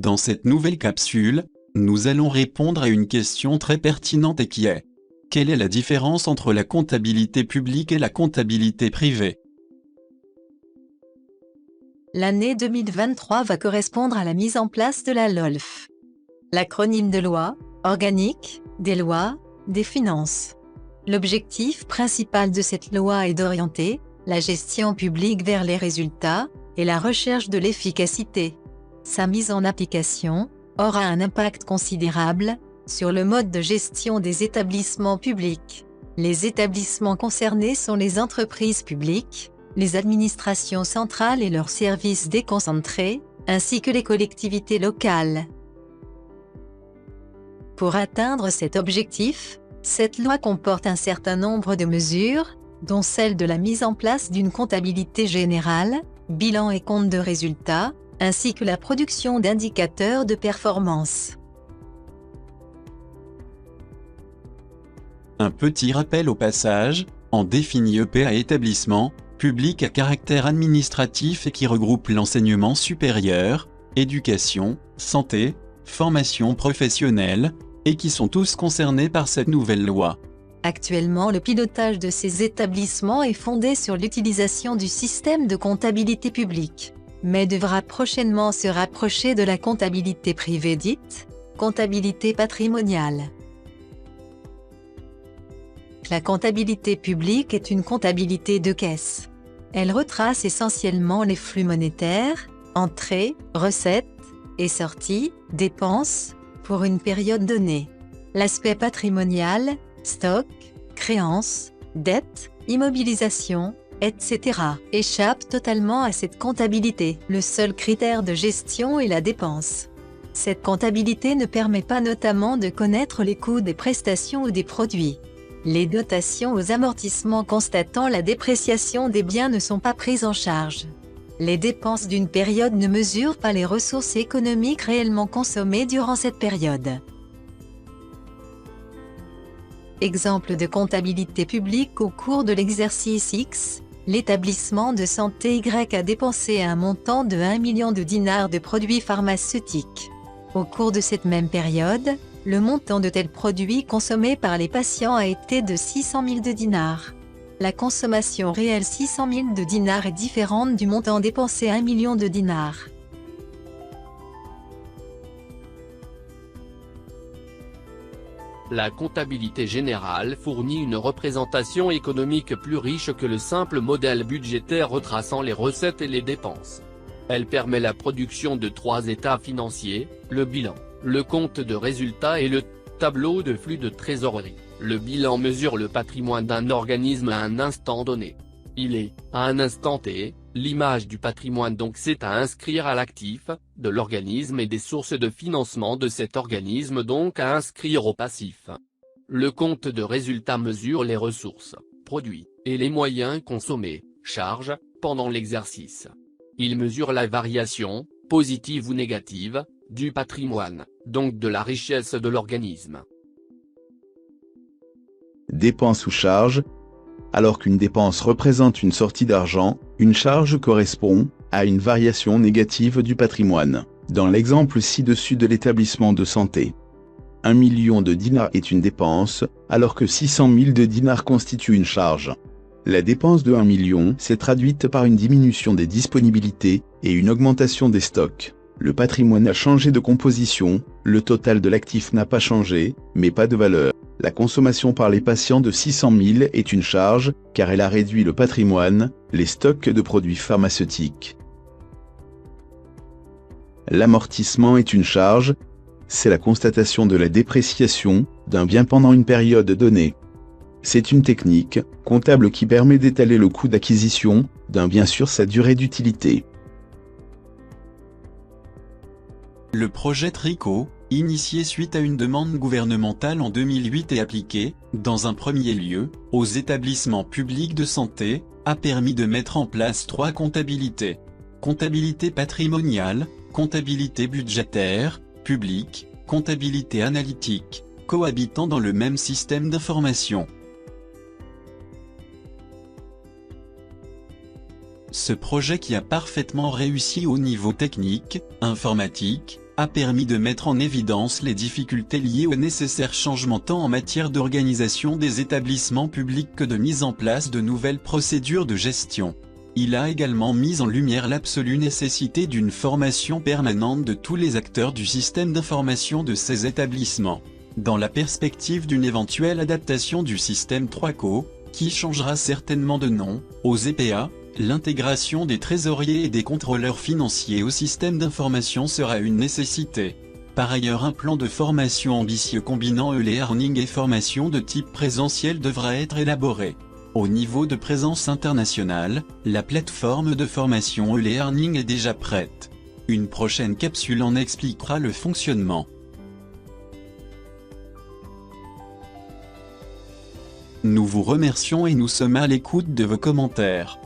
Dans cette nouvelle capsule, nous allons répondre à une question très pertinente et qui est: quelle est la différence entre la comptabilité publique et la comptabilité privée? L'année 2023 va correspondre à la mise en place de la LOLF. L'acronyme de loi organique des lois des finances. L'objectif principal de cette loi est d'orienter la gestion publique vers les résultats et la recherche de l'efficacité. Sa mise en application aura un impact considérable sur le mode de gestion des établissements publics. Les établissements concernés sont les entreprises publiques, les administrations centrales et leurs services déconcentrés, ainsi que les collectivités locales. Pour atteindre cet objectif, cette loi comporte un certain nombre de mesures, dont celle de la mise en place d'une comptabilité générale, bilan et compte de résultats, ainsi que la production d'indicateurs de performance. Un petit rappel au passage, en définit EPA établissement public à caractère administratif et qui regroupe l'enseignement supérieur, éducation, santé, formation professionnelle, et qui sont tous concernés par cette nouvelle loi. Actuellement, le pilotage de ces établissements est fondé sur l'utilisation du système de comptabilité publique, mais devra prochainement se rapprocher de la comptabilité privée dite comptabilité patrimoniale. La comptabilité publique est une comptabilité de caisse. Elle retrace essentiellement les flux monétaires, entrées, recettes et sorties, dépenses, pour une période donnée. L'aspect patrimonial, stock, créances, dettes, immobilisation, etc., échappe totalement à cette comptabilité. Le seul critère de gestion est la dépense. Cette comptabilité ne permet pas notamment de connaître les coûts des prestations ou des produits. Les dotations aux amortissements constatant la dépréciation des biens ne sont pas prises en charge. Les dépenses d'une période ne mesurent pas les ressources économiques réellement consommées durant cette période. Exemple de comptabilité publique au cours de l'exercice X, l'établissement de santé Y a dépensé un montant de 1 million de dinars de produits pharmaceutiques. Au cours de cette même période, le montant de tels produits consommés par les patients a été de 600 000 de dinars. La consommation réelle 600 000 de dinars est différente du montant dépensé 1 million de dinars. La comptabilité générale fournit une représentation économique plus riche que le simple modèle budgétaire retraçant les recettes et les dépenses. Elle permet la production de 3 états financiers, le bilan, le compte de résultats et le tableau de flux de trésorerie. Le bilan mesure le patrimoine d'un organisme à un instant donné. Il est, à un instant T, l'image du patrimoine, donc c'est à inscrire à l'actif de l'organisme et des sources de financement de cet organisme, donc à inscrire au passif. Le compte de résultats mesure les ressources, produits, et les moyens consommés, charges, pendant l'exercice. Il mesure la variation, positive ou négative, du patrimoine, donc de la richesse de l'organisme. Dépense ou charge. Alors qu'une dépense représente une sortie d'argent, une charge correspond à une variation négative du patrimoine. Dans l'exemple ci-dessus de l'établissement de santé, 1 million de dinars est une dépense, alors que 600 000 de dinars constituent une charge. La dépense de 1 million s'est traduite par une diminution des disponibilités et une augmentation des stocks. Le patrimoine a changé de composition, le total de l'actif n'a pas changé, mais pas de valeur. La consommation par les patients de 600 000 est une charge, car elle a réduit le patrimoine, les stocks de produits pharmaceutiques. L'amortissement est une charge, c'est la constatation de la dépréciation d'un bien pendant une période donnée. C'est une technique comptable qui permet d'étaler le coût d'acquisition d'un bien sur sa durée d'utilité. Le projet Tricot, initié suite à une demande gouvernementale en 2008 et appliqué, dans un premier lieu, aux établissements publics de santé, a permis de mettre en place 3 comptabilités. Comptabilité patrimoniale, comptabilité budgétaire, publique, comptabilité analytique, cohabitant dans le même système d'information. Ce projet qui a parfaitement réussi au niveau technique, informatique, a permis de mettre en évidence les difficultés liées aux nécessaires changements tant en matière d'organisation des établissements publics que de mise en place de nouvelles procédures de gestion. Il a également mis en lumière l'absolue nécessité d'une formation permanente de tous les acteurs du système d'information de ces établissements. Dans la perspective d'une éventuelle adaptation du système 3CO, qui changera certainement de nom, aux EPA, l'intégration des trésoriers et des contrôleurs financiers au système d'information sera une nécessité. Par ailleurs, un plan de formation ambitieux combinant e-learning et formation de type présentiel devra être élaboré. Au niveau de présence internationale, la plateforme de formation e-learning est déjà prête. Une prochaine capsule en expliquera le fonctionnement. Nous vous remercions et nous sommes à l'écoute de vos commentaires.